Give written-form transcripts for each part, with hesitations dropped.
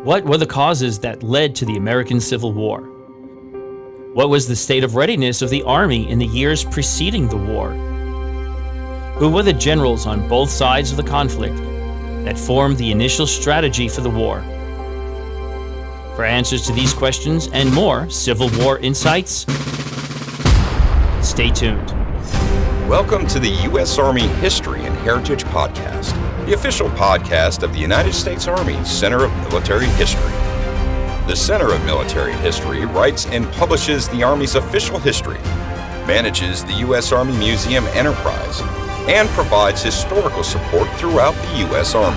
What were the causes that led to the American Civil War? What was the state of readiness of the Army in the years preceding the war? Who were the generals on both sides of the conflict that formed the initial strategy for the war? For answers to these questions and more Civil War insights, stay tuned. Welcome to the U.S. Army History and Heritage Podcast, the official podcast of the United States Army Center of Military History. The Center of Military History writes and publishes the Army's official history, manages the U.S. Army Museum Enterprise, and provides historical support throughout the U.S. Army.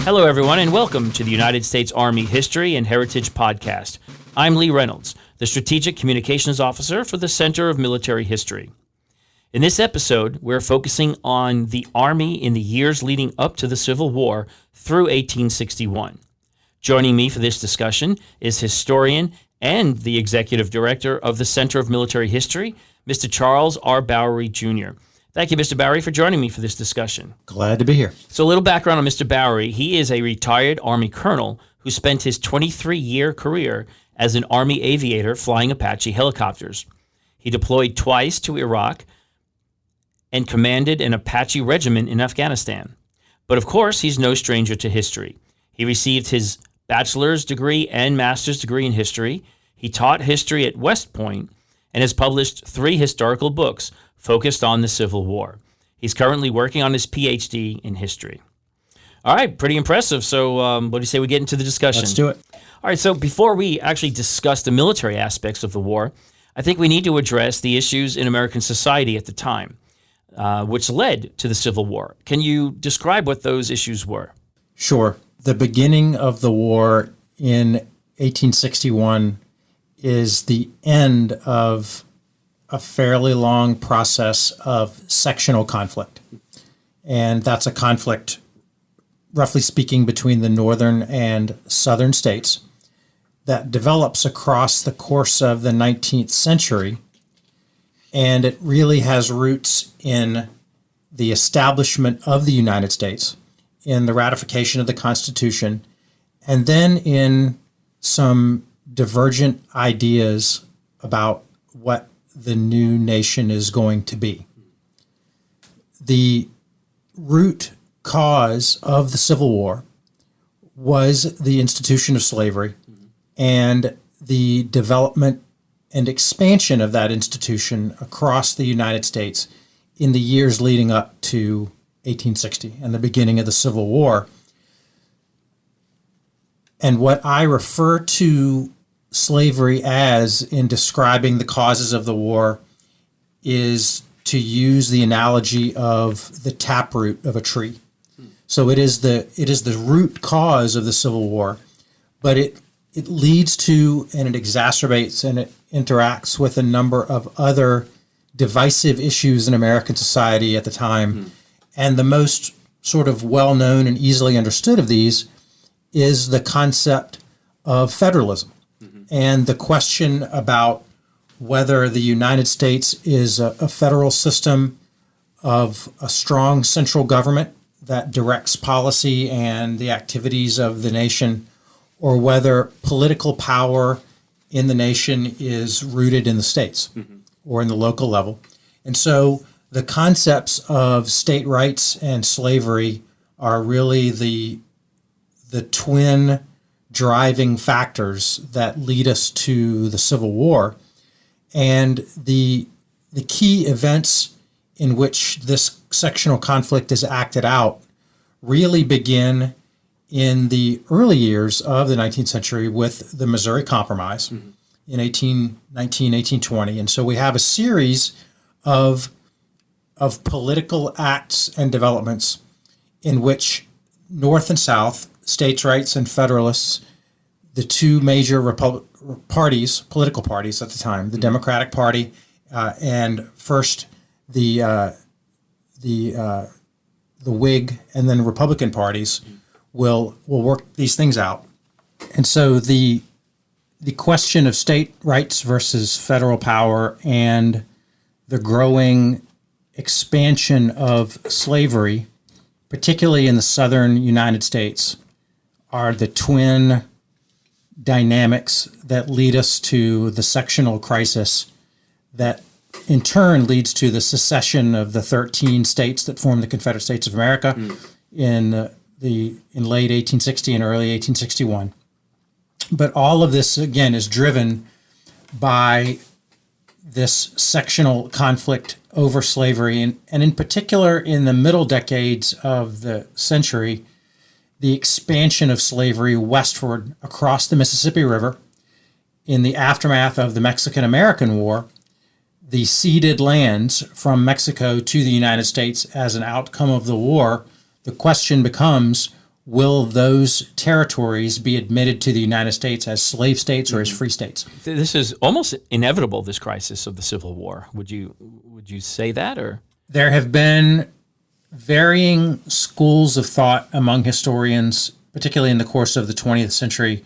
Hello, everyone, and welcome to the United States Army History and Heritage Podcast. I'm Lee Reynolds, the Strategic Communications Officer for the Center of Military History. In this episode, we're focusing on the Army in the years leading up to the Civil War through 1861. Joining me for this discussion is historian and the Executive Director of the Center of Military History, Mr. Charles R. Bowery Jr. Thank you, Mr. Bowery, for joining me for this discussion. Glad to be here. So a little background on Mr. Bowery. He is a retired Army colonel who spent his 23-year career as an Army aviator flying Apache helicopters. He deployed twice to Iraq and commanded an Apache regiment in Afghanistan. But of course, he's no stranger to history. He received his bachelor's degree and master's degree in history. He taught history at West Point and has published 3 historical books focused on the Civil War. He's currently working on his PhD in history. All right, pretty impressive. So what do you say we get into the discussion? Let's do it. All right, so before we actually discuss the military aspects of the war, I think we need to address the issues in American society at the time, which led to the Civil War. Can you describe what those issues were? Sure. The beginning of the war in 1861 is the end of a fairly long process of sectional conflict. And that's a conflict, roughly speaking, between the northern and southern states that develops across the course of the 19th century. And it really has roots in the establishment of the United States, in the ratification of the Constitution, and then in some divergent ideas about what the new nation is going to be. The root cause of the Civil War was the institution of slavery and the development and expansion of that institution across the United States in the years leading up to 1860 and the beginning of the Civil War. And what I refer to slavery as in describing the causes of the war is to use the analogy of the taproot of a tree. So it is the root cause of the Civil War, but it leads to and it exacerbates and it interacts with a number of other divisive issues in American society at the time. And the most sort of well-known and easily understood of these is the concept of federalism and the question about whether the United States is a federal system of a strong central government that directs policy and the activities of the nation, or whether political power in the nation is rooted in the states or in the local level. And so the concepts of state rights and slavery are really the twin driving factors that lead us to the Civil War. And the key events in which this sectional conflict is acted out really begin in the early years of the 19th century with the Missouri Compromise in 1819, 1820. And so we have a series of political acts and developments in which North and South, states' rights and Federalists, the two major political parties at the time, the Democratic Party and first the Whig and then Republican parties will work these things out. And so the question of state rights versus federal power and the growing expansion of slavery particularly in the southern United States, are the twin dynamics that lead us to the sectional crisis that in turn leads to the secession of the 13 states that form the Confederate States of America in late 1860 and early 1861. But all of this, again, is driven by this sectional conflict over slavery, and in particular in the middle decades of the century, the expansion of slavery westward across the Mississippi River. In the aftermath of the Mexican-American War, the ceded lands from Mexico to the United States as an outcome of the war, the question becomes, will those territories be admitted to the United States as slave states or as free states? This is almost inevitable, this crisis of the Civil War. Would you say that? Or there have been varying schools of thought among historians, particularly in the course of the 20th century,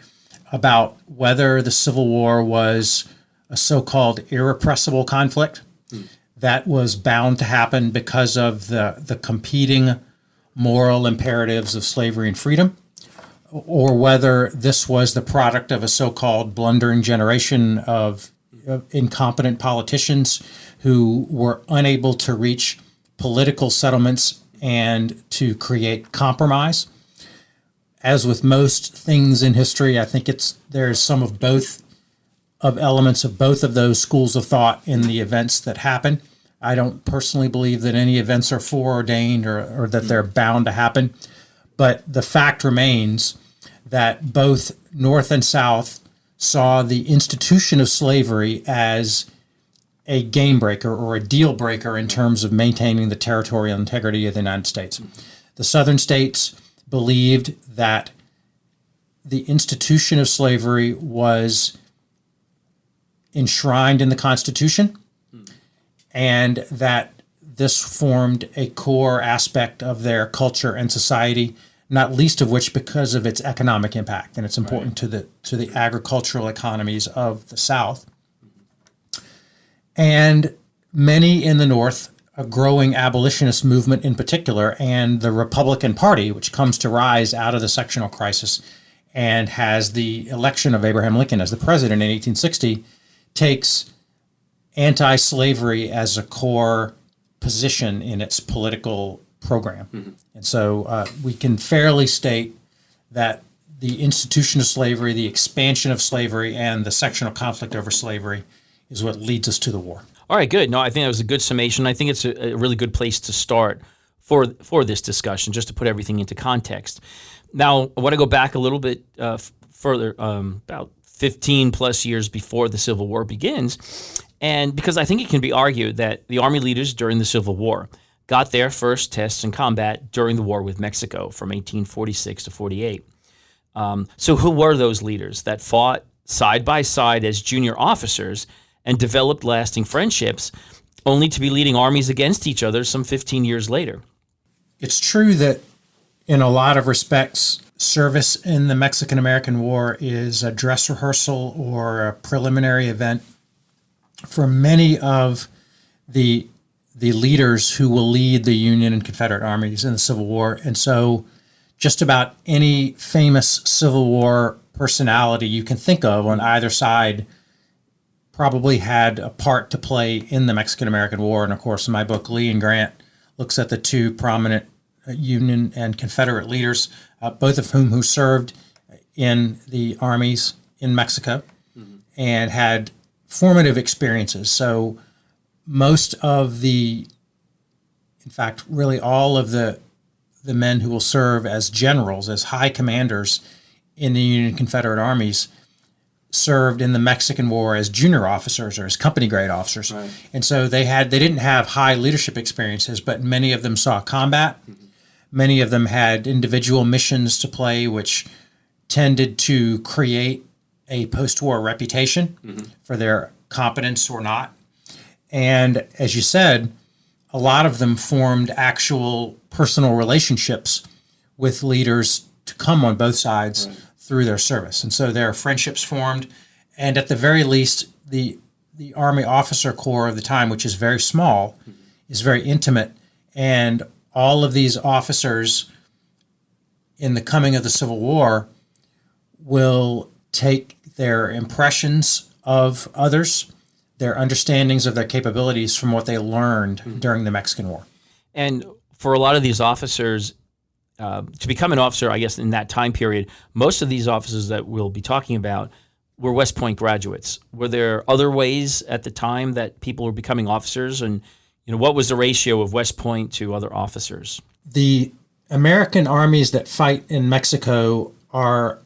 about whether the Civil War was a so-called irrepressible conflict that was bound to happen because of the competing moral imperatives of slavery and freedom, or whether this was the product of a so-called blundering generation of incompetent politicians who were unable to reach political settlements and to create compromise. As with most things in history, I think there's some of both of elements of both of those schools of thought in the events that happen. I don't personally believe that any events are foreordained or that they're bound to happen, but the fact remains that both North and South saw the institution of slavery as a game breaker or a deal breaker in terms of maintaining the territorial integrity of the United States. The Southern states believed that the institution of slavery was enshrined in the Constitution, and that this formed a core aspect of their culture and society, not least of which because of its economic impact, and it's important to the agricultural economies of the South. And many in the North, a growing abolitionist movement in particular, and the Republican Party, which comes to rise out of the sectional crisis and has the election of Abraham Lincoln as the president in 1860, takes anti-slavery as a core position in its political program. And so we can fairly state that the institution of slavery, the expansion of slavery, and the sectional conflict over slavery is what leads us to the war. all right, good. No, I think that was a good summation. I think it's a really good place to start for this discussion, just to put everything into context. Now, I want to go back a little bit further, about 15 plus years before the Civil War begins. And because I think it can be argued that the Army leaders during the Civil War got their first tests in combat during the war with Mexico from 1846 to 48. So who were those leaders that fought side by side as junior officers and developed lasting friendships, only to be leading armies against each other some 15 years later? It's true that in a lot of respects, service in the Mexican-American War is a dress rehearsal or a preliminary event for many of the leaders who will lead the Union and Confederate armies in the Civil War. And so just about any famous Civil War personality you can think of on either side probably had a part to play in the Mexican-American War. And of course, in my book, Lee and Grant looks at the two prominent Union and Confederate leaders, both of who served in the armies in Mexico and had formative experiences. So most of in fact, really all of the men who will serve as generals, as high commanders in the Union and Confederate armies, served in the Mexican War as junior officers or as company grade officers. Right. And so they didn't have high leadership experiences, but many of them saw combat. Many of them had individual missions to play, which tended to create a post-war reputation for their competence or not. And as you said, a lot of them formed actual personal relationships with leaders to come on both sides through their service. And so there are friendships formed. And at the very least, the Army officer corps of the time, which is very small, is very intimate. And all of these officers in the coming of the Civil War will take their impressions of others, their understandings of their capabilities from what they learned during the Mexican War. And for a lot of these officers, to become an officer, I guess in that time period, most of these officers that we'll be talking about were West Point graduates. Were there other ways at the time that people were becoming officers? And what was the ratio of West Point to other officers? The American armies that fight in Mexico are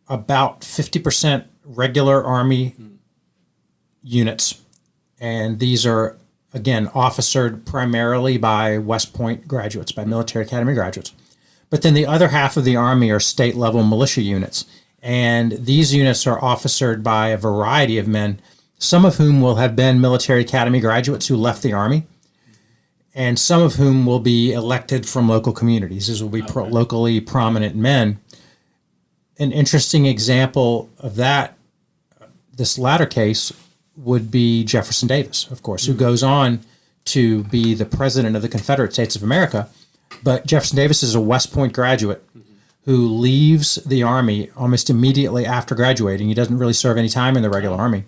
about 50% regular Army units. And these are, again, officered primarily by West Point graduates, by military academy graduates. But then the other half of the Army are state-level militia units. And these units are officered by a variety of men, some of whom will have been military academy graduates who left the Army, and some of whom will be elected from local communities. These will be locally prominent men. An interesting example of that, this latter case, would be Jefferson Davis, of course, who goes on to be the president of the Confederate States of America. But Jefferson Davis is a West Point graduate who leaves the Army almost immediately after graduating. He doesn't really serve any time in the regular Army.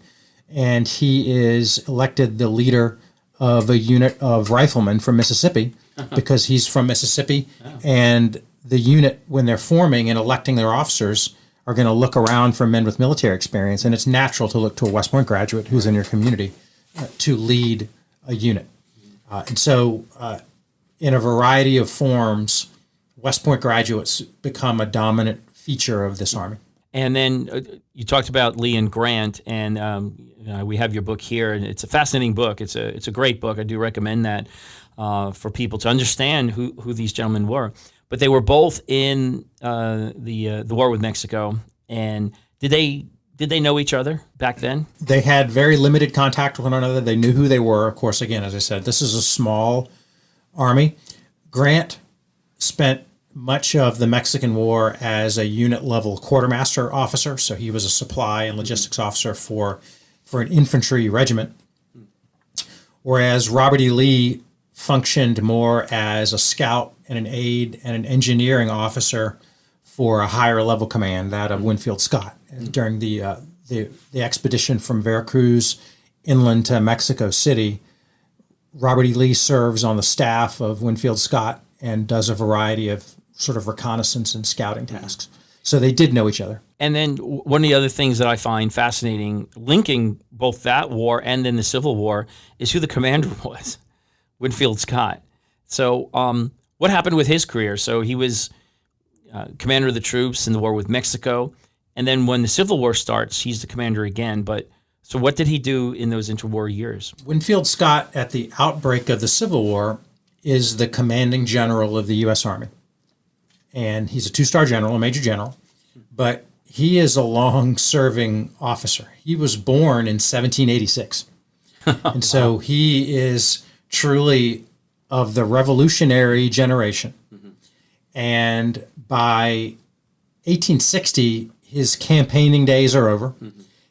And he is elected the leader of a unit of riflemen from Mississippi because he's from Mississippi. And the unit, when they're forming and electing their officers, are going to look around for men with military experience. And it's natural to look to a West Point graduate who's in your community to lead a unit. And so in a variety of forms, West Point graduates become a dominant feature of this Army. And then you talked about Lee and Grant, and we have your book here, and it's a fascinating book. It's a great book. I do recommend that for people to understand who these gentlemen were. But they were both in the war with Mexico. And did they know each other back then? They had very limited contact with one another. They knew who they were. Of course, again, as I said, this is a small Army. Grant spent much of the Mexican War as a unit-level quartermaster officer, so he was a supply and logistics officer for an infantry regiment, whereas Robert E. Lee functioned more as a scout and an aide and an engineering officer for a higher-level command, that of Winfield Scott, during the expedition from Veracruz inland to Mexico City. Robert E. Lee serves on the staff of Winfield Scott and does a variety of sort of reconnaissance and scouting tasks. So they did know each other. And then one of the other things that I find fascinating, linking both that war and then the Civil War, is who the commander was, Winfield Scott. So what happened with his career? So he was commander of the troops in the war with Mexico. And then when the Civil War starts, he's the commander again. But so what did he do in those interwar years? Winfield Scott, at the outbreak of the Civil War, is the commanding general of the U.S. Army. And he's a two-star general, a major general, but he is a long-serving officer. He was born in 1786. And so he is truly of the revolutionary generation. And by 1860, his campaigning days are over.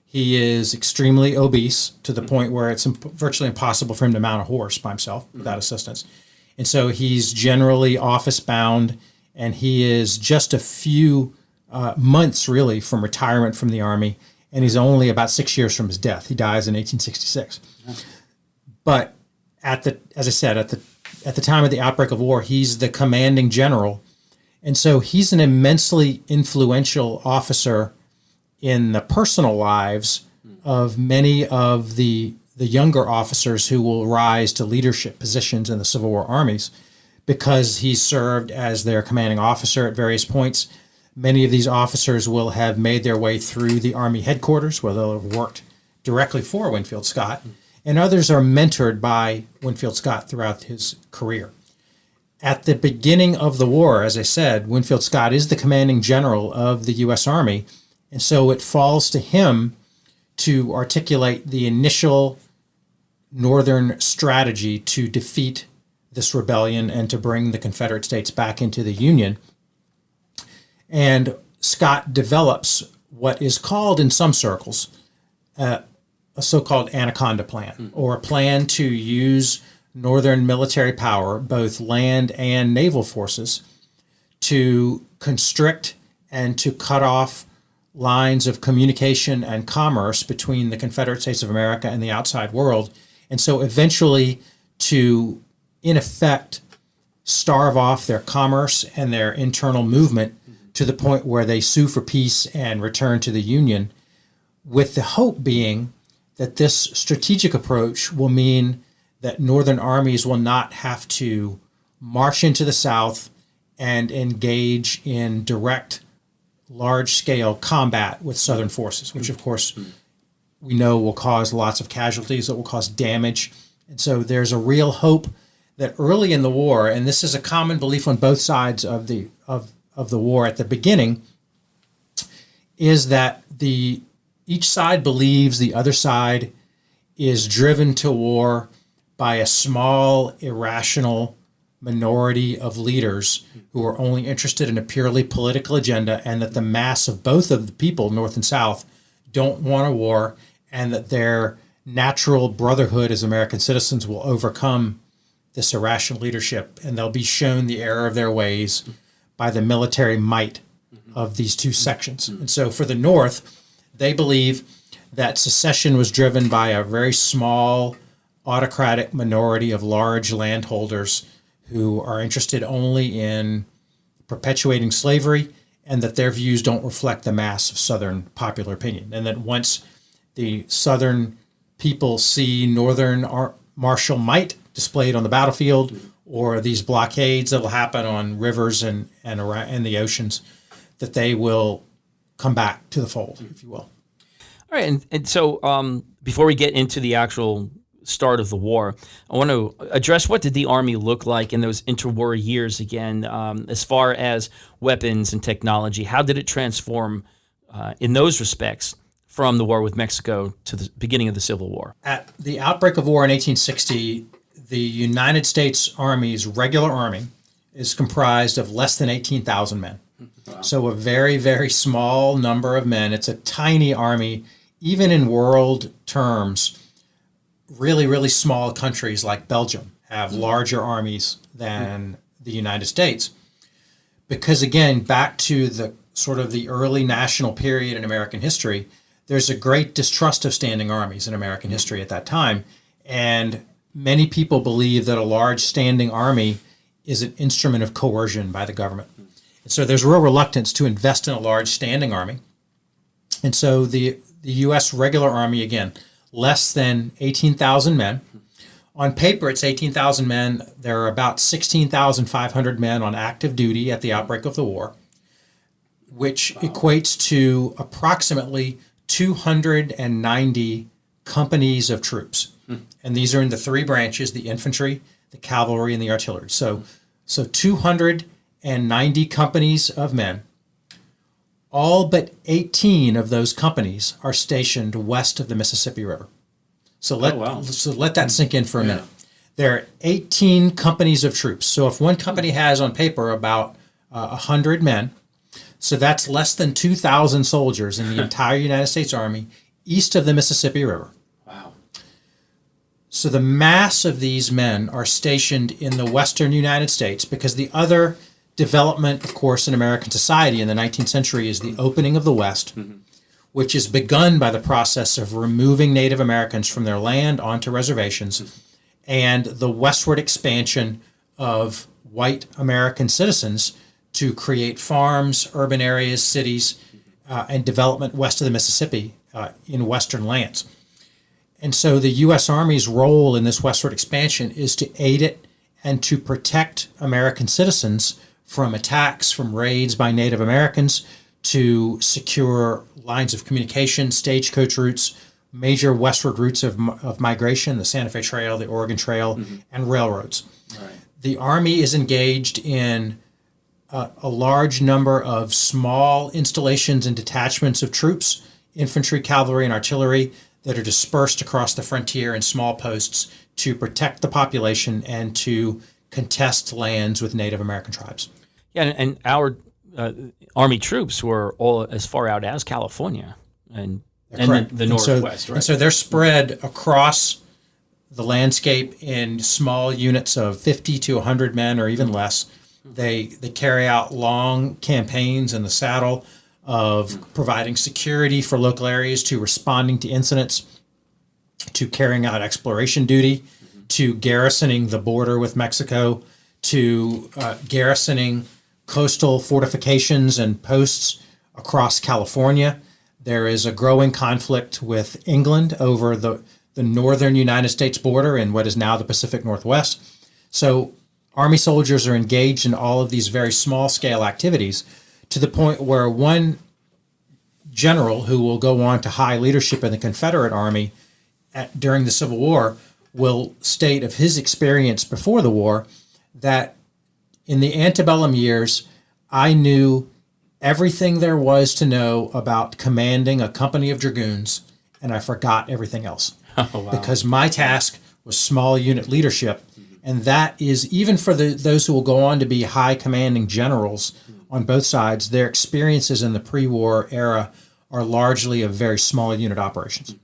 He is extremely obese to the point where it's virtually impossible for him to mount a horse by himself without assistance. And so he's generally office-bound, and he is just a few months, really, from retirement from the Army, and he's only about 6 years from his death. He dies in 1866. But as I said, at the time of the outbreak of war, he's the commanding general, and so he's an immensely influential officer in the personal lives of many of the younger officers who will rise to leadership positions in the Civil War armies, because he served as their commanding officer at various points. Many of these officers will have made their way through the Army headquarters, where they'll have worked directly for Winfield Scott, and others are mentored by Winfield Scott throughout his career. At the beginning of the war, as I said, Winfield Scott is the commanding general of the U.S. Army, and so it falls to him to articulate the initial Northern strategy to defeat this rebellion and to bring the Confederate States back into the Union. And Scott develops what is called in some circles a so-called Anaconda Plan, or a plan to use Northern military power, both land and naval forces, to constrict and to cut off lines of communication and commerce between the Confederate States of America and the outside world. And so eventually to, in effect, starve off their commerce and their internal movement to the point where they sue for peace and return to the Union, with the hope being that this strategic approach will mean that Northern armies will not have to march into the South and engage in direct, large-scale combat with Southern forces, which, of course, we know will cause lots of casualties, it will cause damage. And so there's a real hope that early in the war, and this is a common belief on both sides of the war at the beginning, is that each side believes the other side is driven to war by a small, irrational minority of leaders who are only interested in a purely political agenda, and that the mass of both of the people, North and South, don't want a war, and that their natural brotherhood as American citizens will overcome this irrational leadership, and they'll be shown the error of their ways by the military might of these two sections. And so for the North, they believe that secession was driven by a very small autocratic minority of large landholders who are interested only in perpetuating slavery, and that their views don't reflect the mass of Southern popular opinion. And that once the Southern people see Northern martial might displayed on the battlefield, or these blockades that will happen on rivers and the oceans, that they will come back to the fold, if you will. All right, and so before we get into the actual start of the war, I want to address what did the Army look like in those interwar years again, as far as weapons and technology. How did it transform in those respects from the war with Mexico to the beginning of the Civil War? At the outbreak of war in 1860, the United States Army's regular army is comprised of less than 18,000 men. Wow. So a very, very small number of men. It's a tiny army, even in world terms. Really, really small countries like Belgium have larger armies than the United States. Because again, back to the sort of the early national period in American history, there's a great distrust of standing armies in American history at that time. And many people believe that a large standing army is an instrument of coercion by the government. And so there's real reluctance to invest in a large standing army. And so the U.S. regular army, again, less than 18,000 men. On paper, it's 18,000 men. There are about 16,500 men on active duty at the outbreak of the war, which equates to approximately 290 companies of troops. And these are in the three branches, the infantry, the cavalry, and the artillery. So 290 companies of men. All but 18 of those companies are stationed west of the Mississippi River. So let that sink in for a minute. There are 18 companies of troops. So if one company has on paper about 100 men, so that's less than 2,000 soldiers in the entire United States Army east of the Mississippi River. Wow. So the mass of these men are stationed in the western United States, because the other development, of course, in American society in the 19th century is the opening of the West, which is begun by the process of removing Native Americans from their land onto reservations, and the westward expansion of white American citizens to create farms, urban areas, cities, and development west of the Mississippi in western lands. And so the U.S. Army's role in this westward expansion is to aid it and to protect American citizens from attacks, from raids by Native Americans, to secure lines of communication, stagecoach routes, major westward routes of migration, the Santa Fe Trail, the Oregon Trail, and railroads. Right. The Army is engaged in a large number of small installations and detachments of troops, infantry, cavalry, and artillery, that are dispersed across the frontier in small posts to protect the population and to contest lands with Native American tribes. Yeah, and our Army troops were all as far out as California and the Northwest, right? And so they're spread across the landscape in small units of 50 to 100 men or even less. They carry out long campaigns in the saddle of providing security for local areas, to responding to incidents, to carrying out exploration duty, to garrisoning the border with Mexico, to garrisoning coastal fortifications and posts across California. There is a growing conflict with England over the northern United States border in what is now the Pacific Northwest. So Army soldiers are engaged in all of these very small scale activities, to the point where one general who will go on to high leadership in the Confederate Army during the Civil War will state of his experience before the war that in the antebellum years, I knew everything there was to know about commanding a company of dragoons, and I forgot everything else. Oh, wow. Because my task was small unit leadership. And that is, even for those who will go on to be high commanding generals on both sides, their experiences in the pre-war era are largely of very small unit operations.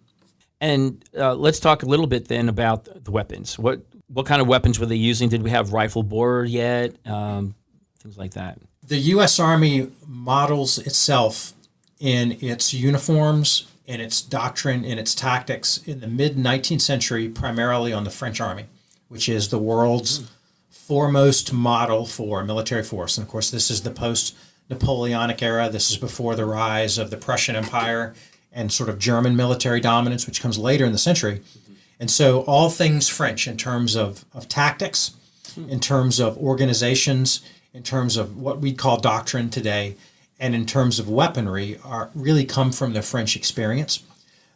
And let's talk a little bit then about the weapons. What kind of weapons were they using? Did we have rifle bore yet? Things like that. The U.S. Army models itself in its uniforms, in its doctrine, in its tactics in the mid-19th century, primarily on the French Army, which is the world's foremost model for military force. And of course, this is the post-Napoleonic era. This is before the rise of the Prussian Empire and sort of German military dominance, which comes later in the century. And so all things French in terms of tactics, in terms of organizations, in terms of what we call doctrine today, and in terms of weaponry are really come from the French experience.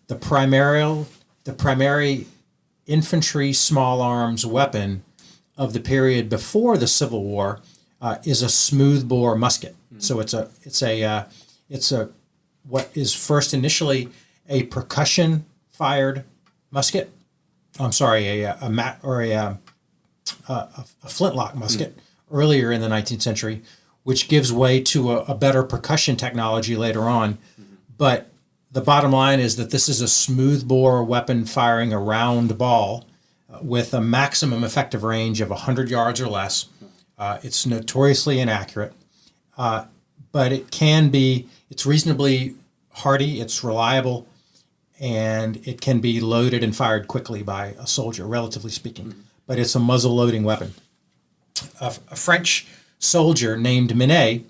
The primary infantry small arms weapon of the period before the Civil War is a smoothbore musket. So it's a what is first initially a percussion fired musket. I'm sorry, a flintlock musket earlier in the 19th century, which gives way to a better percussion technology later on. But the bottom line is that this is a smoothbore weapon firing a round ball with a maximum effective range of 100 yards or less. It's notoriously inaccurate, but it's reasonably hardy, it's reliable, and it can be loaded and fired quickly by a soldier, relatively speaking. But it's a muzzle-loading weapon. A French soldier named Minet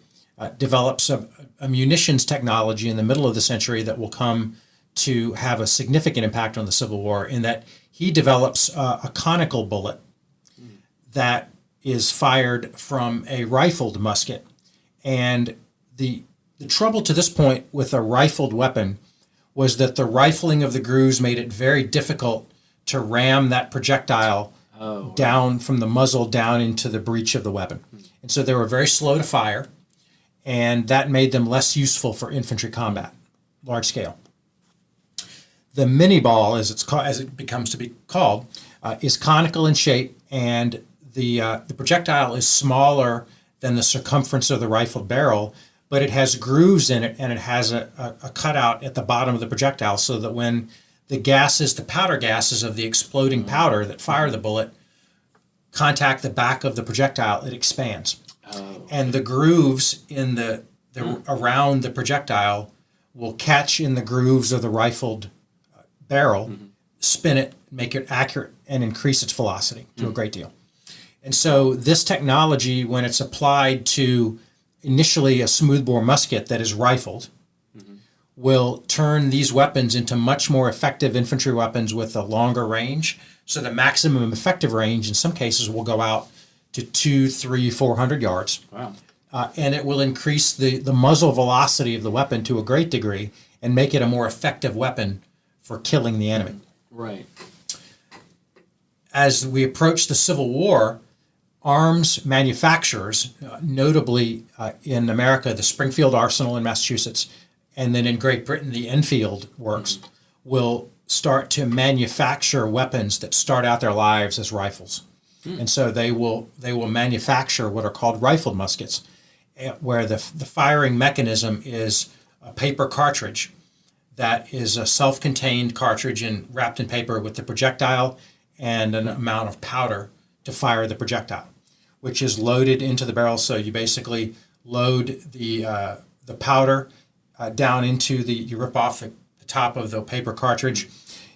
develops a munitions technology in the middle of the century that will come to have a significant impact on the Civil War, in that he develops a conical bullet that is fired from a rifled musket. And the trouble to this point with a rifled weapon was that the rifling of the grooves made it very difficult to ram that projectile down from the muzzle down into the breech of the weapon. And so they were very slow to fire, and that made them less useful for infantry combat, large scale. The mini ball, as it becomes to be called, is conical in shape, and the projectile is smaller than the circumference of the rifled barrel, but it has grooves in it, and it has a cutout at the bottom of the projectile, so that when the powder gases of the exploding powder that fire the bullet contact the back of the projectile, it expands. And the grooves in the around the projectile will catch in the grooves of the rifled barrel, spin it, make it accurate, and increase its velocity to a great deal. And so this technology, when it's applied to initially a smoothbore musket that is rifled, will turn these weapons into much more effective infantry weapons with a longer range. So the maximum effective range in some cases will go out to 200, 300, 400 yards. Wow. And it will increase the muzzle velocity of the weapon to a great degree and make it a more effective weapon for killing the enemy. Right. As we approach the Civil War, arms manufacturers, notably in America, the Springfield Arsenal in Massachusetts, and then in Great Britain, the Enfield Works, will start to manufacture weapons that start out their lives as rifles. And so they will manufacture what are called rifled muskets, where the firing mechanism is a paper cartridge that is a self-contained cartridge wrapped in paper with the projectile and an amount of powder to fire the projectile, which is loaded into the barrel. So you basically load the powder down into you rip off the top of the paper cartridge,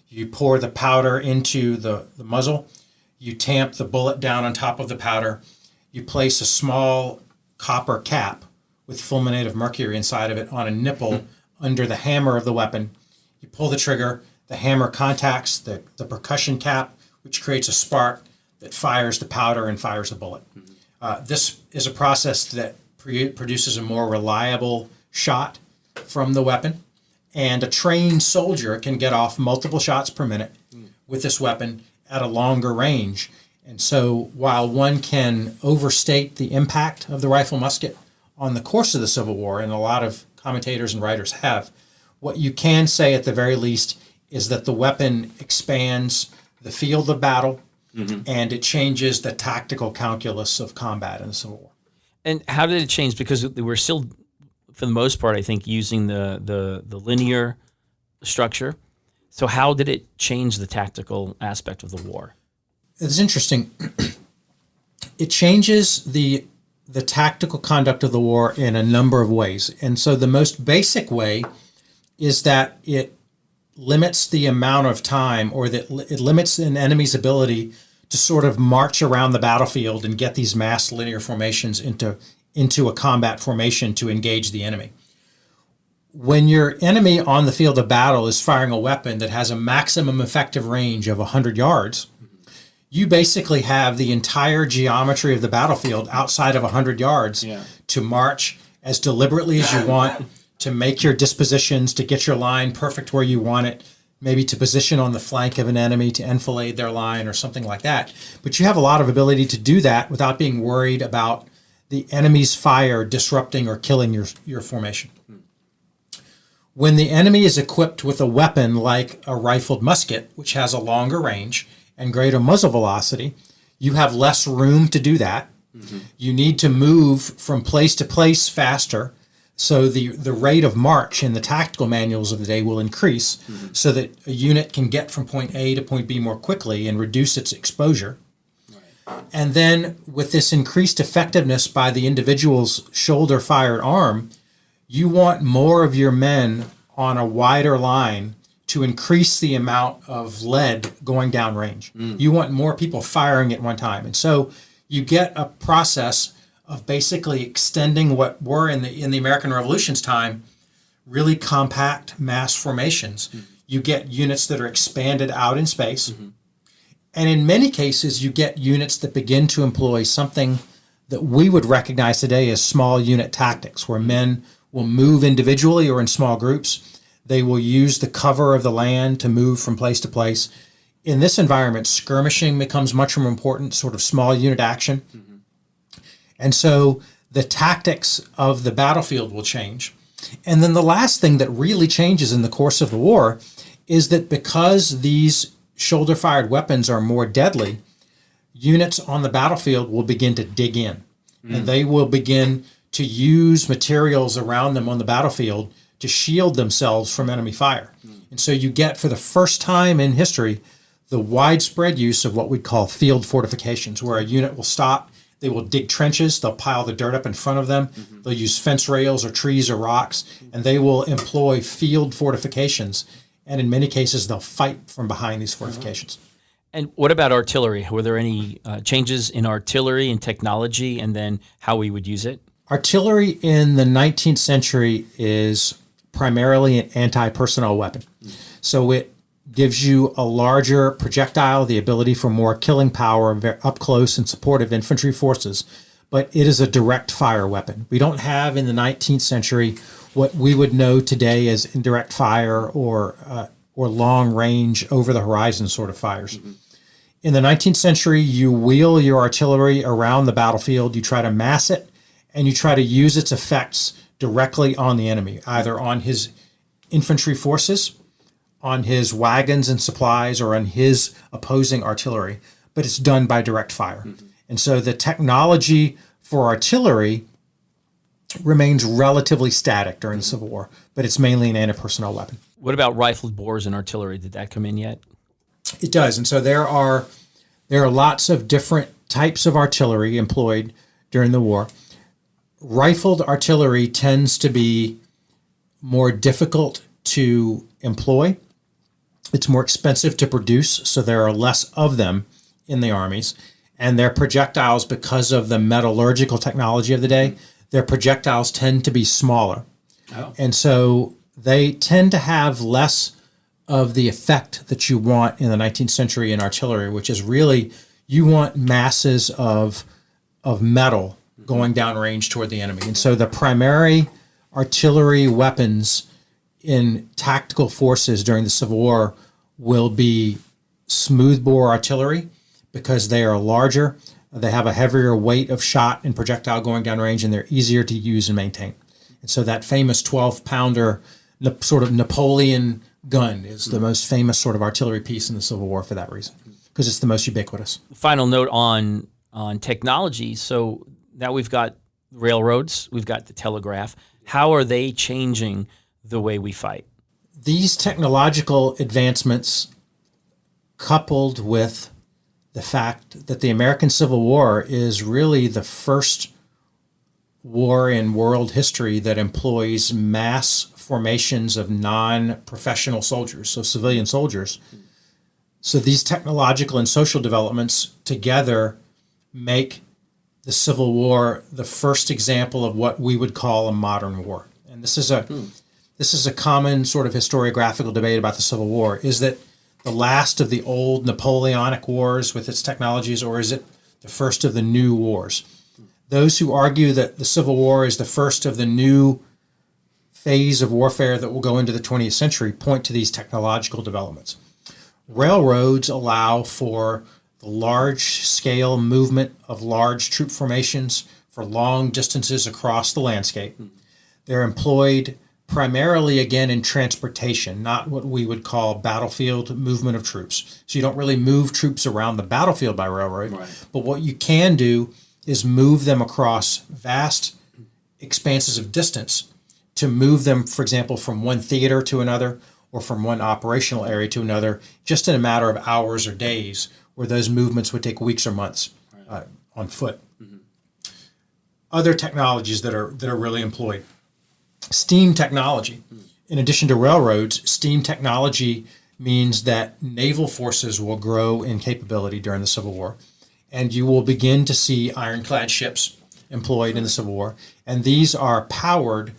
you pour the powder into the muzzle, you tamp the bullet down on top of the powder, you place a small copper cap with fulminate of mercury inside of it on a nipple under the hammer of the weapon. You pull the trigger, the hammer contacts the percussion cap, which creates a spark that fires the powder and fires the bullet. This is a process that produces a more reliable shot from the weapon, and a trained soldier can get off multiple shots per minute with this weapon at a longer range. And so while one can overstate the impact of the rifle musket on the course of the Civil War, and a lot of commentators and writers have, what you can say at the very least is that the weapon expands the field of battle, and it changes the tactical calculus of combat in the Civil War. And how did it change? Because we're still, for the most part, I think, using the linear structure. So how did it change the tactical aspect of the war? It's interesting. It changes the tactical conduct of the war in a number of ways. And so the most basic way is that it limits the amount of time, or that it limits an enemy's ability to sort of march around the battlefield and get these mass linear formations into a combat formation to engage the enemy. When your enemy on the field of battle is firing a weapon that has a maximum effective range of 100 yards, you basically have the entire geometry of the battlefield outside of 100 yards to march as deliberately as you want, to make your dispositions, to get your line perfect where you want it, maybe to position on the flank of an enemy to enfilade their line or something like that. But you have a lot of ability to do that without being worried about the enemy's fire disrupting or killing your formation. When the enemy is equipped with a weapon like a rifled musket, which has a longer range and greater muzzle velocity, you have less room to do that. You need to move from place to place faster. So the rate of march in the tactical manuals of the day will increase so that a unit can get from point A to point B more quickly and reduce its exposure. And then with this increased effectiveness by the individual's shoulder-fired arm, you want more of your men on a wider line to increase the amount of lead going down range. You want more people firing at one time. And so you get a process of basically extending what were in the American Revolution's time really compact mass formations. You get units that are expanded out in space. And in many cases, you get units that begin to employ something that we would recognize today as small unit tactics, where men will move individually or in small groups. They will use the cover of the land to move from place to place. In this environment, skirmishing becomes much more important, sort of small unit action. And so the tactics of the battlefield will change. And then the last thing that really changes in the course of the war is that because these shoulder-fired weapons are more deadly, units on the battlefield will begin to dig in. And they will begin to use materials around them on the battlefield to shield themselves from enemy fire. And so you get, for the first time in history, the widespread use of what we'd call field fortifications, where a unit will stop. They will dig trenches. They'll pile the dirt up in front of them. They'll use fence rails or trees or rocks, and they will employ field fortifications. And in many cases, they'll fight from behind these fortifications. And what about artillery? Were there any changes in artillery and technology, and then how we would use it? Artillery in the 19th century is primarily an anti-personnel weapon. So it gives you a larger projectile, the ability for more killing power up close and supportive infantry forces, but it is a direct fire weapon. We don't have in the 19th century what we would know today as indirect fire or long range over the horizon sort of fires. In the 19th century, you wheel your artillery around the battlefield, you try to mass it, and you try to use its effects directly on the enemy, either on his infantry forces, on his wagons and supplies, or on his opposing artillery, but it's done by direct fire. And so the technology for artillery remains relatively static during the Civil War, but it's mainly an anti-personnel weapon. What about rifled bores and artillery? Did that come in yet? It does. And so there are lots of different types of artillery employed during the war. Rifled artillery tends to be more difficult to employ. It's more expensive to produce, so there are less of them in the armies. And their projectiles, because of the metallurgical technology of the day, their projectiles tend to be smaller. Oh. And so they tend to have less of the effect that you want in the 19th century in artillery, which is really, you want masses of metal going downrange toward the enemy. And so the primary artillery weapons in tactical forces during the Civil War will be smoothbore artillery, because they are larger, they have a heavier weight of shot and projectile going downrange, and they're easier to use and maintain. And so that famous 12-pounder sort of Napoleon gun is the most famous sort of artillery piece in the Civil War for that reason, because it's the most ubiquitous. Final note on technology. So now we've got railroads, we've got the telegraph. How are they changing the way we fight? These technological advancements, coupled with the fact that the American Civil War is really the first war in world history that employs mass formations of non-professional soldiers, so civilian soldiers. So these technological and social developments together make the Civil War the first example of what we would call a modern war. And this is a common sort of historiographical debate about the Civil War. Is that the last of the old Napoleonic wars with its technologies, or is it the first of the new wars? Those who argue that the Civil War is the first of the new phase of warfare that will go into the 20th century point to these technological developments. Railroads allow for the large-scale movement of large troop formations for long distances across the landscape. They're employed primarily, again, in transportation, not what we would call battlefield movement of troops. So you don't really move troops around the battlefield by railroad, right. But what you can do is move them across vast expanses of distance to move them, for example, from one theater to another or from one operational area to another, just in a matter of hours or days, where those movements would take weeks or months on foot. Mm-hmm. Other technologies that are really employed. Steam technology. In addition to railroads, steam technology means that naval forces will grow in capability during the Civil War, and you will begin to see ironclad ships employed in the Civil War, and these are powered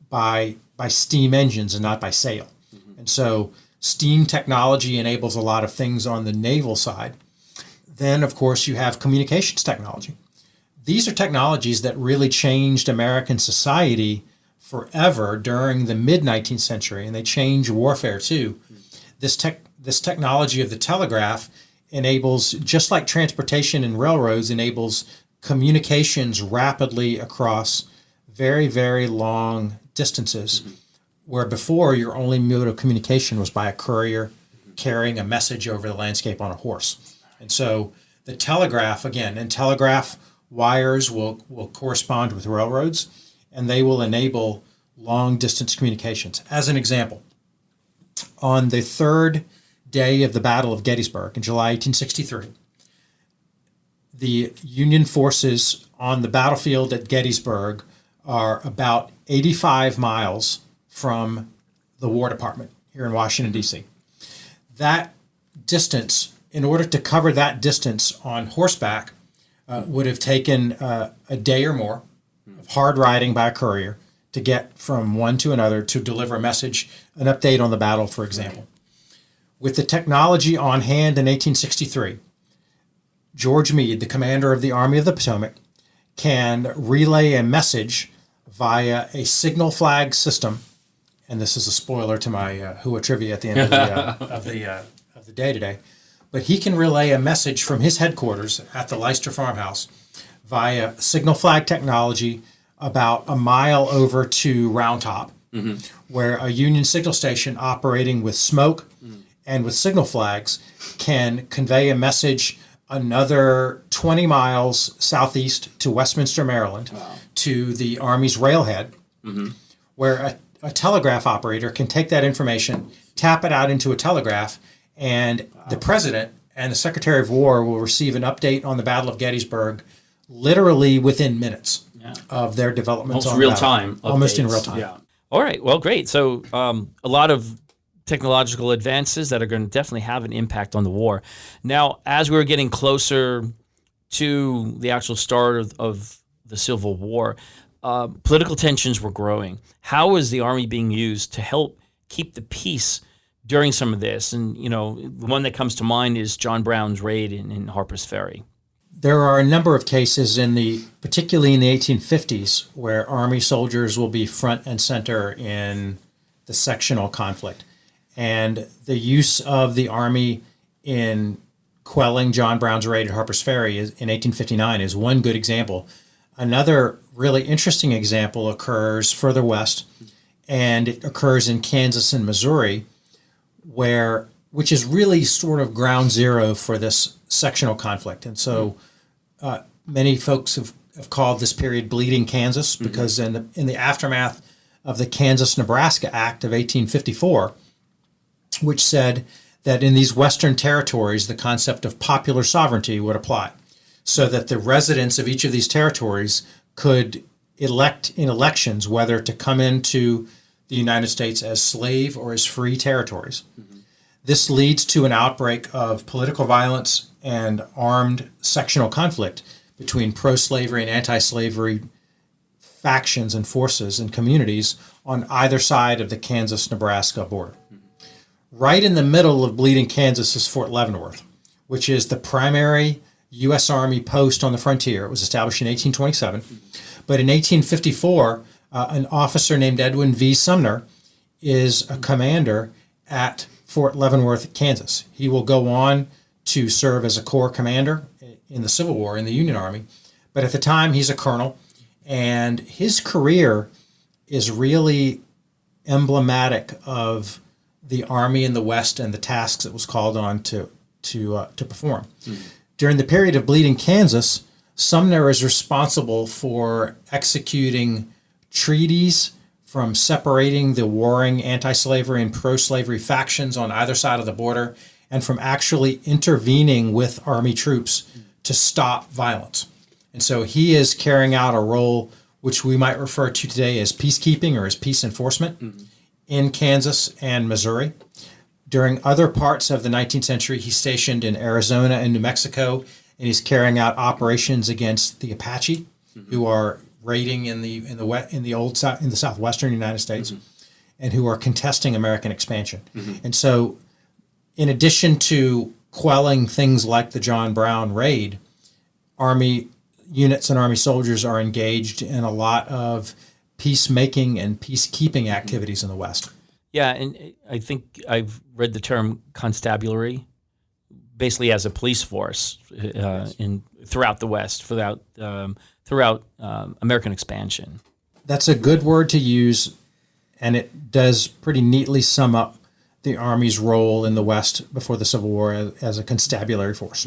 by steam engines and not by sail. Mm-hmm. And so steam technology enables a lot of things on the naval side. Then, of course, you have communications technology. These are technologies that really changed American society forever during the mid-19th century, and they change warfare too. This technology of the telegraph enables, just like transportation and railroads, enables communications rapidly across very, very long distances, where before your only mode of communication was by a courier carrying a message over the landscape on a horse. And so the telegraph, again, and telegraph wires will correspond with railroads, and they will enable long-distance communications. As an example, on the third day of the Battle of Gettysburg in July 1863, the Union forces on the battlefield at Gettysburg are about 85 miles from the War Department here in Washington, D.C. That distance, in order to cover that distance on horseback, would have taken a day or more of hard riding by a courier to get from one to another to deliver a message, an update on the battle, for example. With the technology on hand in 1863, George Meade, the commander of the Army of the Potomac, can relay a message via a signal flag system. And this is a spoiler to my Hua trivia at the end of the day today. But he can relay a message from his headquarters at the Leicester farmhouse via signal flag technology about a mile over to Round Top, where a Union signal station operating with smoke and with signal flags can convey a message another 20 miles southeast to Westminster, Maryland, to the Army's railhead, where a telegraph operator can take that information, tap it out into a telegraph, And the president and the Secretary of War will receive an update on the Battle of Gettysburg literally within minutes of their developments. Almost real time. Almost in real time. Yeah. All right. Well, great. So a lot of technological advances that are going to definitely have an impact on the war. Now, as we're getting closer to the actual start of the Civil War, political tensions were growing. How is the Army being used to help keep the peace during some of this? And, the one that comes to mind is John Brown's raid in Harper's Ferry. There are a number of cases particularly in the 1850s, where Army soldiers will be front and center in the sectional conflict. And the use of the Army in quelling John Brown's raid at Harper's Ferry in 1859 is one good example. Another really interesting example occurs further west, and it occurs in Kansas and Missouri, which is really sort of ground zero for this sectional conflict. And so many folks have called this period Bleeding Kansas, because in the aftermath of the Kansas-Nebraska Act of 1854, which said that in these western territories, the concept of popular sovereignty would apply, so that the residents of each of these territories could elect in elections whether to come into the United States as slave or as free territories. This leads to an outbreak of political violence and armed sectional conflict between pro-slavery and anti-slavery factions and forces and communities on either side of the Kansas-Nebraska border. Right in the middle of Bleeding Kansas is Fort Leavenworth, which is the primary U.S. Army post on the frontier. It was established in 1827. But in 1854, an officer named Edwin V. Sumner is a commander at Fort Leavenworth, Kansas. He will go on to serve as a corps commander in the Civil War in the Union Army. But at the time, he's a colonel, and his career is really emblematic of the Army in the West and the tasks it was called on to perform. During the period of Bleeding Kansas, Sumner is responsible for executing treaties from separating the warring anti-slavery and pro-slavery factions on either side of the border, and from actually intervening with Army troops to stop violence. And so he is carrying out a role which we might refer to today as peacekeeping or as peace enforcement in Kansas and Missouri. During other parts of the 19th century, he's stationed in Arizona and New Mexico, and he's carrying out operations against the Apache, who are raiding in the southwestern United States, and who are contesting American expansion. And so, in addition to quelling things like the John Brown raid, Army units and Army soldiers are engaged in a lot of peacemaking and peacekeeping activities in the West. Yeah, and I think I've read the term constabulary, basically as a police force throughout the West, throughout American expansion. That's a good word to use, and it does pretty neatly sum up the Army's role in the West before the Civil War as a constabulary force.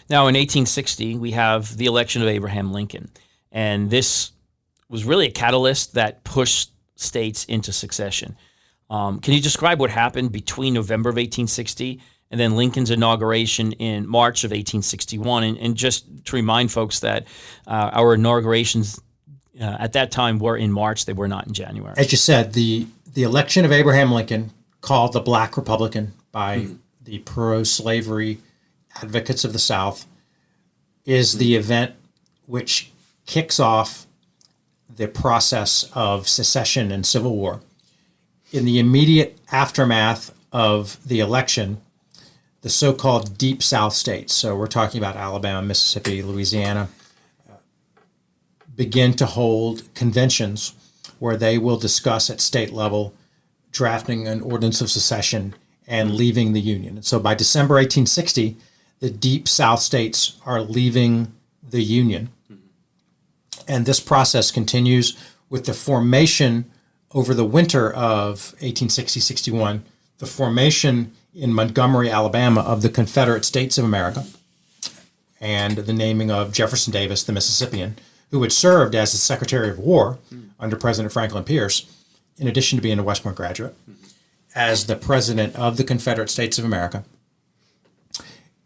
Now, in 1860, we have the election of Abraham Lincoln, and this was really a catalyst that pushed states into succession. Can you describe what happened between November of 1860 and then Lincoln's inauguration in March of 1861? And just to remind folks that our inaugurations at that time were in March, they were not in January. As you said, the election of Abraham Lincoln, called the Black Republican by the pro-slavery advocates of the South, is the event which kicks off the process of secession and Civil War. In the immediate aftermath of the election, the so-called Deep South states, so we're talking about Alabama, Mississippi, Louisiana, begin to hold conventions where they will discuss at state level drafting an ordinance of secession and leaving the Union. And so by December 1860, the Deep South states are leaving the Union. And this process continues with the formation over the winter of 1860-61, the formation in Montgomery, Alabama, of the Confederate States of America, and the naming of Jefferson Davis, the Mississippian, who had served as the Secretary of War under President Franklin Pierce, in addition to being a West Point graduate. as the President of the Confederate States of America.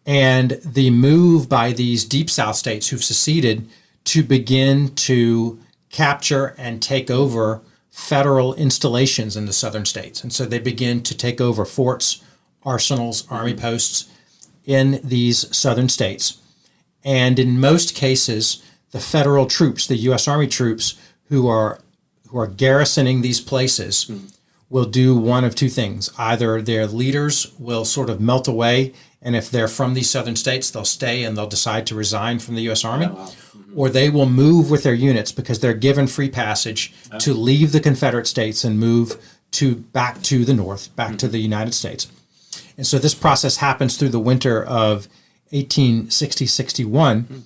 And the move by these Deep South states who've seceded to begin to capture and take over federal installations in the southern states. And so they begin to take over forts, arsenals, army posts in these southern states. And in most cases, the federal troops, the U.S. Army troops who are garrisoning these places will do one of two things. Either their leaders will sort of melt away, and if they're from these southern states, they'll stay and they'll decide to resign from the U.S. Army, or they will move with their units because they're given free passage to leave the Confederate States and move back to the North, back to the United States. And so this process happens through the winter of 1860-61,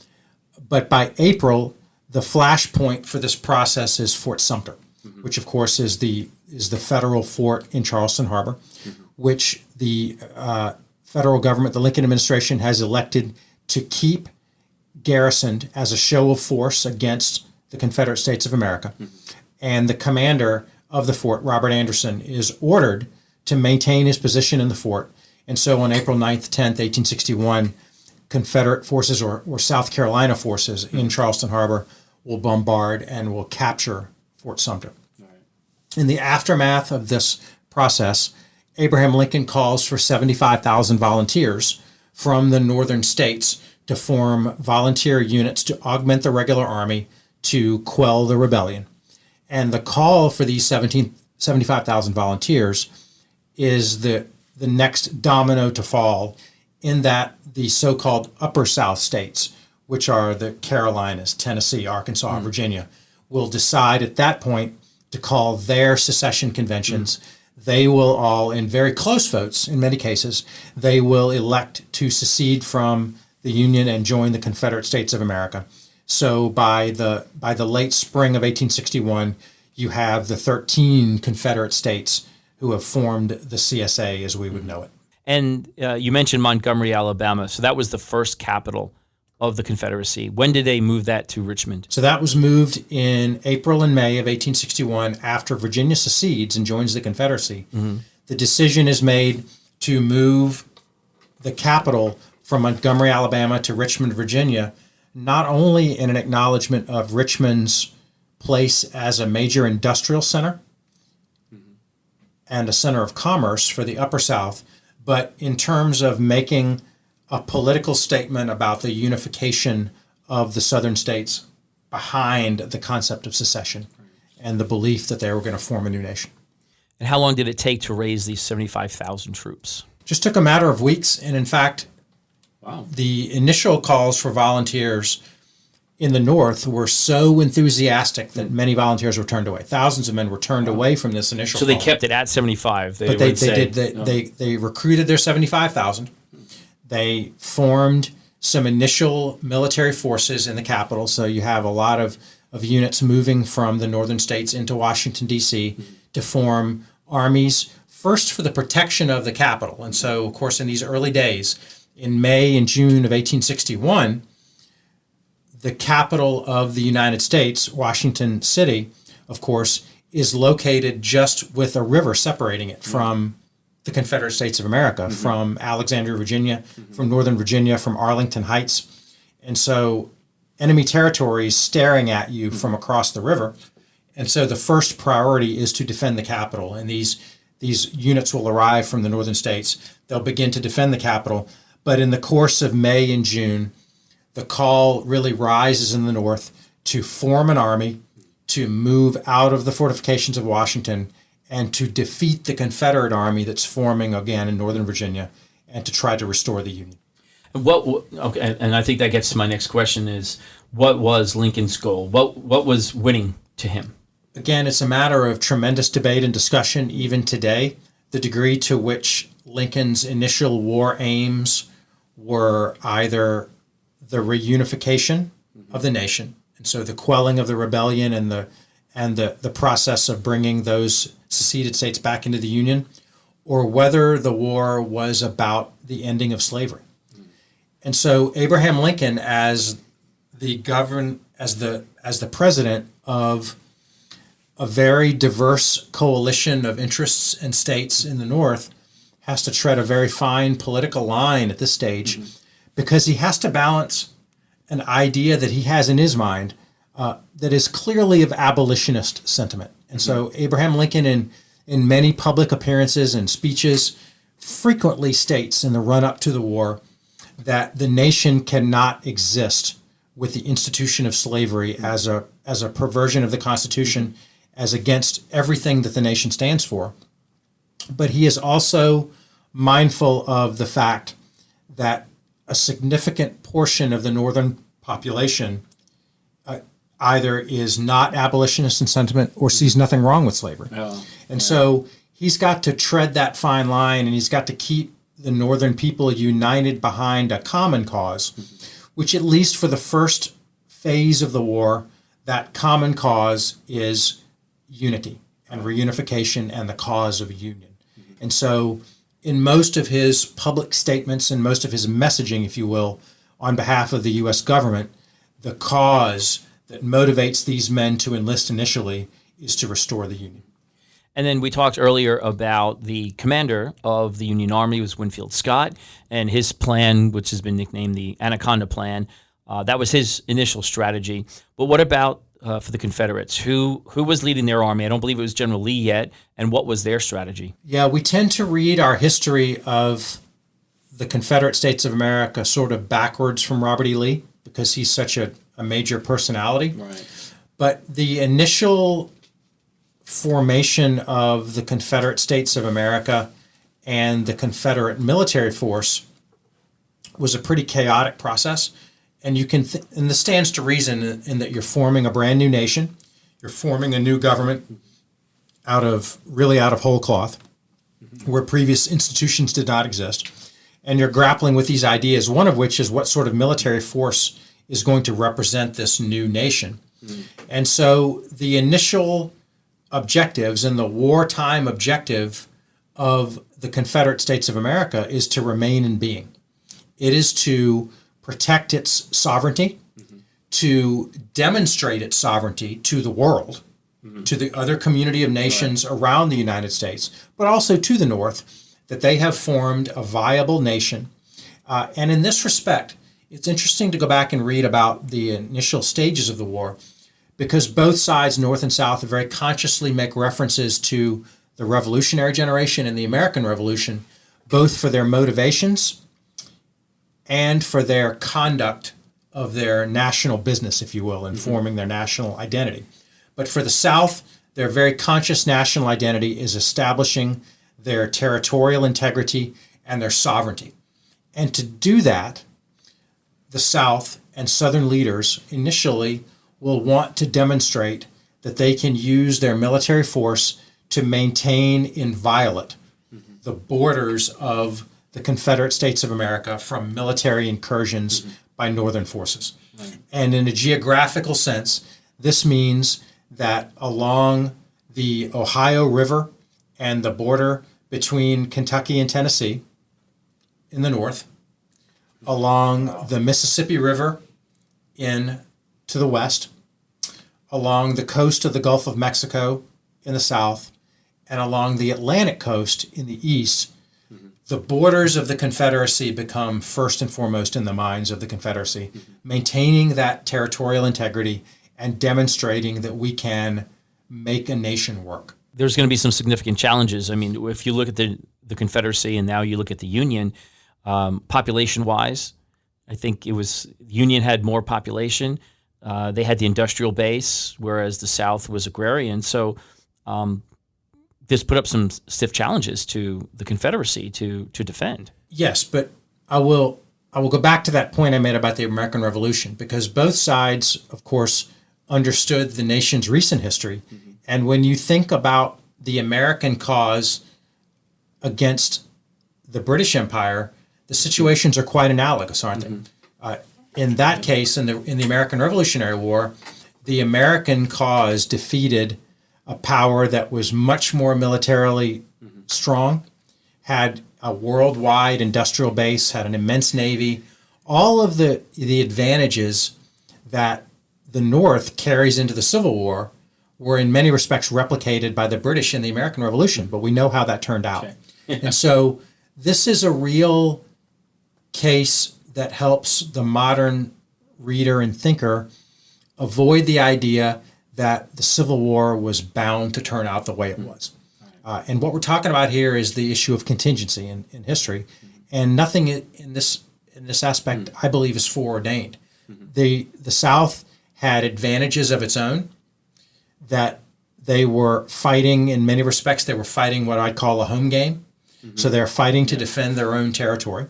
but by April, the flashpoint for this process is Fort Sumter, which of course is the federal fort in Charleston Harbor, which the federal government, the Lincoln administration, has elected to keep garrisoned as a show of force against the Confederate States of America. And the commander of the fort, Robert Anderson, is ordered to maintain his position in the fort. And so on April 9th, 10th, 1861, Confederate forces or South Carolina forces in Charleston Harbor will bombard and will capture Fort Sumter. In the aftermath of this process, Abraham Lincoln calls for 75,000 volunteers from the northern states to form volunteer units to augment the regular army to quell the rebellion. And the call for these 75,000 volunteers is the next domino to fall, in that the so-called Upper South states, which are the Carolinas, Tennessee, Arkansas, Virginia, will decide at that point to call their secession conventions. They will all, in very close votes in many cases, they will elect to secede from the Union and join the Confederate States of America. So by the late spring of 1861, you have the 13 Confederate states who have formed the CSA as we would know it. And you mentioned Montgomery, Alabama. So that was the first capital of the Confederacy. When did they move that to Richmond? So that was moved in April and May of 1861 after Virginia secedes and joins the Confederacy. The decision is made to move the capital from Montgomery, Alabama to Richmond, Virginia, not only in an acknowledgement of Richmond's place as a major industrial center and a center of commerce for the Upper South, but in terms of making a political statement about the unification of the southern states behind the concept of secession and the belief that they were going to form a new nation. And how long did it take to raise these 75,000 troops? Just took a matter of weeks, and in fact, the initial calls for volunteers in the North were so enthusiastic that many volunteers were turned away. Thousands of men were turned away from this initial So call. they kept it at 75. But they recruited their 75,000. They formed some initial military forces in the capital. So you have a lot of units moving from the northern states into Washington, D.C. to form armies, first for the protection of the capital. And so, of course, in these early days, in May and June of 1861, the capital of the United States, Washington City, of course, is located just with a river separating it from the Confederate States of America, from Alexandria, Virginia, from Northern Virginia, from Arlington Heights. And so enemy territory is staring at you from across the river. And so the first priority is to defend the capital. And these units will arrive from the northern states. They'll begin to defend the capital. But in the course of May and June, the call really rises in the north to form an army, to move out of the fortifications of Washington, and to defeat the Confederate army that's forming again in Northern Virginia, and to try to restore the Union. Okay, and I think that gets to my next question: is what was Lincoln's goal? What was winning to him? Again, it's a matter of tremendous debate and discussion even today. The degree to which Lincoln's initial war aims were either the reunification of the nation, and so the quelling of the rebellion and the process of bringing those seceded states back into the Union, or whether the war was about the ending of slavery. And so Abraham Lincoln, as the president of a very diverse coalition of interests and states in the North has to tread a very fine political line at this stage because he has to balance an idea that he has in his mind that is clearly of abolitionist sentiment. And so Abraham Lincoln, in many public appearances and speeches, frequently states in the run-up to the war that the nation cannot exist with the institution of slavery as a perversion of the Constitution, as against everything that the nation stands for. But he is also mindful of the fact that a significant portion of the northern population either is not abolitionist in sentiment or sees nothing wrong with slavery. So he's got to tread that fine line, and he's got to keep the northern people united behind a common cause, which, at least for the first phase of the war, that common cause is unity and reunification and the cause of union. And so in most of his public statements and most of his messaging, if you will, on behalf of the U.S. government, the cause that motivates these men to enlist initially is to restore the Union. And then we talked earlier about the commander of the Union Army was Winfield Scott, and his plan, which has been nicknamed the Anaconda Plan. That was his initial strategy. But what about for the Confederates? Who was leading their army? I don't believe it was General Lee yet. And what was their strategy? Yeah, we tend to read our history of the Confederate States of America sort of backwards from Robert E. Lee because he's such a major personality. Right. But the initial formation of the Confederate States of America and the Confederate military force was a pretty chaotic process. And you can, and this stands to reason in that you're forming a brand new nation, you're forming a new government out of whole cloth, where previous institutions did not exist, and you're grappling with these ideas. One of which is what sort of military force is going to represent this new nation, and so the initial objectives and the wartime objective of the Confederate States of America is to remain in being. It is to protect its sovereignty, to demonstrate its sovereignty to the world, to the other community of nations around the United States, but also to the North, that they have formed a viable nation. And in this respect, it's interesting to go back and read about the initial stages of the war, because both sides, North and South, very consciously make references to the Revolutionary generation and the American Revolution, both for their motivations and for their conduct of their national business, if you will, in forming their national identity. But for the South, their very conscious national identity is establishing their territorial integrity and their sovereignty. And to do that, the South and Southern leaders initially will want to demonstrate that they can use their military force to maintain inviolate the borders of the Confederate States of America from military incursions by Northern forces. Right. And in a geographical sense, this means that along the Ohio River and the border between Kentucky and Tennessee in the north, along the Mississippi River in to the west, along the coast of the Gulf of Mexico in the south, and along the Atlantic coast in the east, the borders of the Confederacy become first and foremost in the minds of the Confederacy, maintaining that territorial integrity and demonstrating that we can make a nation work. There's going to be some significant challenges. I mean, if you look at the Confederacy and now you look at the Union, population-wise, I think the Union had more population. They had the industrial base, whereas the South was agrarian. So this put up some stiff challenges to the Confederacy to defend. Yes, but I will go back to that point I made about the American Revolution, because both sides, of course, understood the nation's recent history. And when you think about the American cause against the British Empire, the situations are quite analogous, aren't they? In that case, in the American Revolutionary War, the American cause defeated a power that was much more militarily strong, had a worldwide industrial base, had an immense navy, all of the advantages that the North carries into the Civil War were in many respects replicated by the British in the American Revolution, but we know how that turned out. And so this is a real case that helps the modern reader and thinker avoid the idea that the Civil War was bound to turn out the way it was. And what we're talking about here is the issue of contingency in history, and nothing in this aspect, I believe, is foreordained. The South had advantages of its own that they were fighting. In many respects, they were fighting what I'd call a home game. So they're fighting to defend their own territory.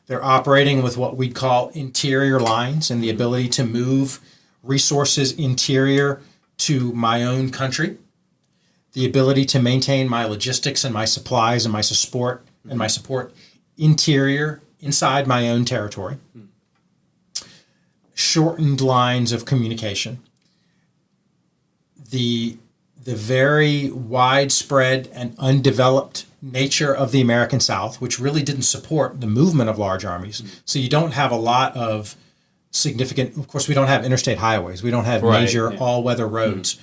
They're operating with what we'd call interior lines and the ability to move resources interior to my own country, the ability to maintain my logistics and my supplies and my support interior inside my own territory, shortened lines of communication, the very widespread and undeveloped nature of the American South, which really didn't support the movement of large armies. So you don't have a lot of significant, of course, we don't have interstate highways. We don't have major all-weather roads.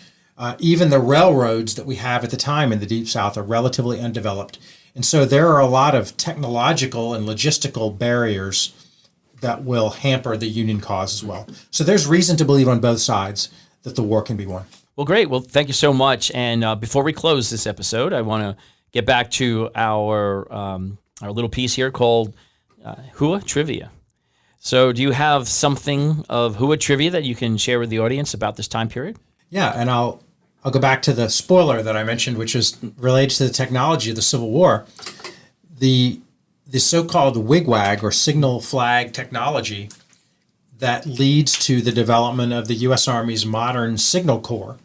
Even the railroads that we have at the time in the Deep South are relatively undeveloped. And so there are a lot of technological and logistical barriers that will hamper the Union cause as well. So there's reason to believe on both sides that the war can be won. Well, great. Well, thank you so much. And before we close this episode, I want to get back to our little piece here called Hua Trivia. So do you have something of Hua Trivia that you can share with the audience about this time period? Yeah, and I'll go back to the spoiler that I mentioned, which is related to the technology of the Civil War. The so-called wigwag or signal flag technology that leads to the development of the U.S. Army's modern signal corps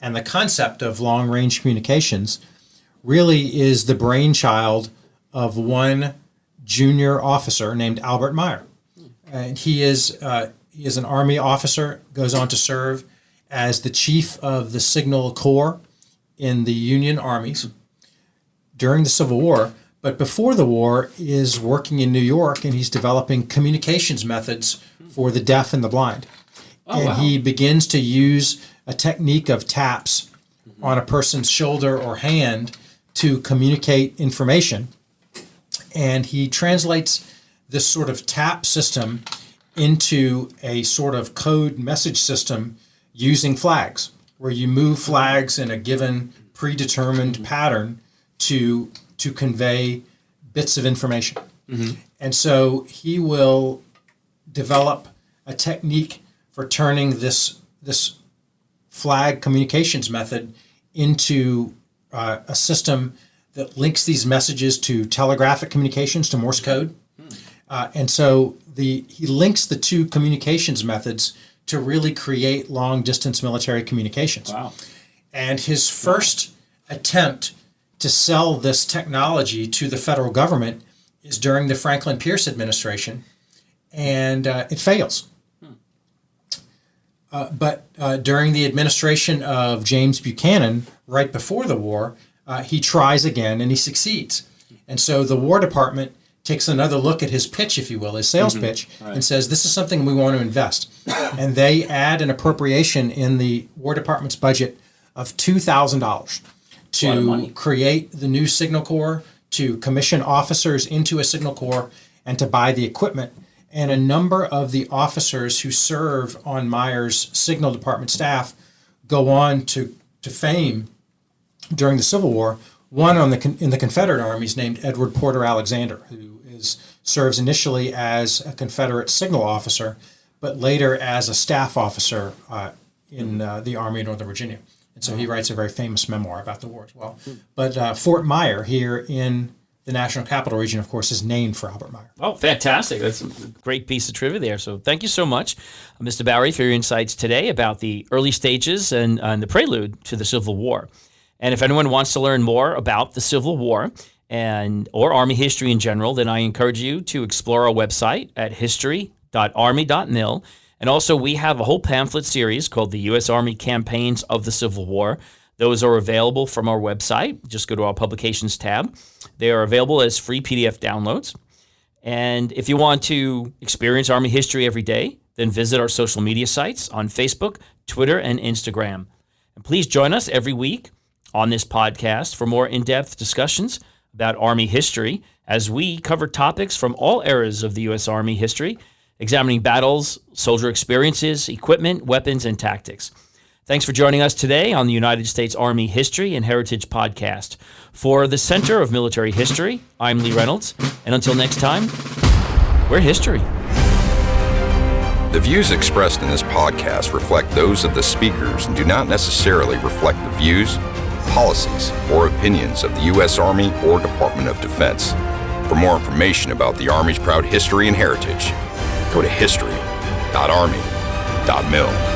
and the concept of long-range communications really is the brainchild of one junior officer named Albert Meyer. And he is an Army officer, goes on to serve as the chief of the Signal Corps in the Union armies during the Civil War. But before the war is working in New York, and he's developing communications methods for the deaf and the blind. He begins to use a technique of taps on a person's shoulder or hand to communicate information. And he translates this sort of tap system into a sort of code message system using flags, where you move flags in a given predetermined pattern to convey bits of information. And so he will develop a technique for turning this flag communications method into a system that links these messages to telegraphic communications, to Morse code. And so he links the two communications methods to really create long-distance military communications. Wow. And his first attempt to sell this technology to the federal government is during the Franklin Pierce administration, and it fails. But during the administration of James Buchanan, right before the war, he tries again and he succeeds. And so the War Department takes another look at his pitch, if you will, his sales pitch, and says, this is something we want to invest. And they add an appropriation in the War Department's budget of $2,000 to create the new Signal Corps, to commission officers into a Signal Corps, and to buy the equipment. And a number of the officers who serve on Meyer's Signal Department staff go on to fame during the Civil War. One in the Confederate armies named Edward Porter Alexander, who serves initially as a Confederate signal officer, but later as a staff officer in the Army of Northern Virginia. And so he writes a very famous memoir about the war as well. But Fort Myer here in the National Capital Region, of course, is named for Albert Meyer. Oh, fantastic. That's a great piece of trivia there. So thank you so much, Mr. Bowery, for your insights today about the early stages and the prelude to the Civil War. And if anyone wants to learn more about the Civil War or Army history in general, then I encourage you to explore our website at history.army.mil. And also, we have a whole pamphlet series called the U.S. Army Campaigns of the Civil War. Those are available from our website. Just go to our publications tab. They are available as free PDF downloads. And if you want to experience Army history every day, then visit our social media sites on Facebook, Twitter, and Instagram. And please join us every week on this podcast for more in-depth discussions about Army history as we cover topics from all eras of the U.S. Army history, examining battles, soldier experiences, equipment, weapons, and tactics. Thanks for joining us today on the United States Army History and Heritage Podcast. For the Center of Military History, I'm Lee Reynolds, and until next time, we're history. The views expressed in this podcast reflect those of the speakers and do not necessarily reflect the views, policies, or opinions of the U.S. Army or Department of Defense. For more information about the Army's proud history and heritage, go to history.army.mil.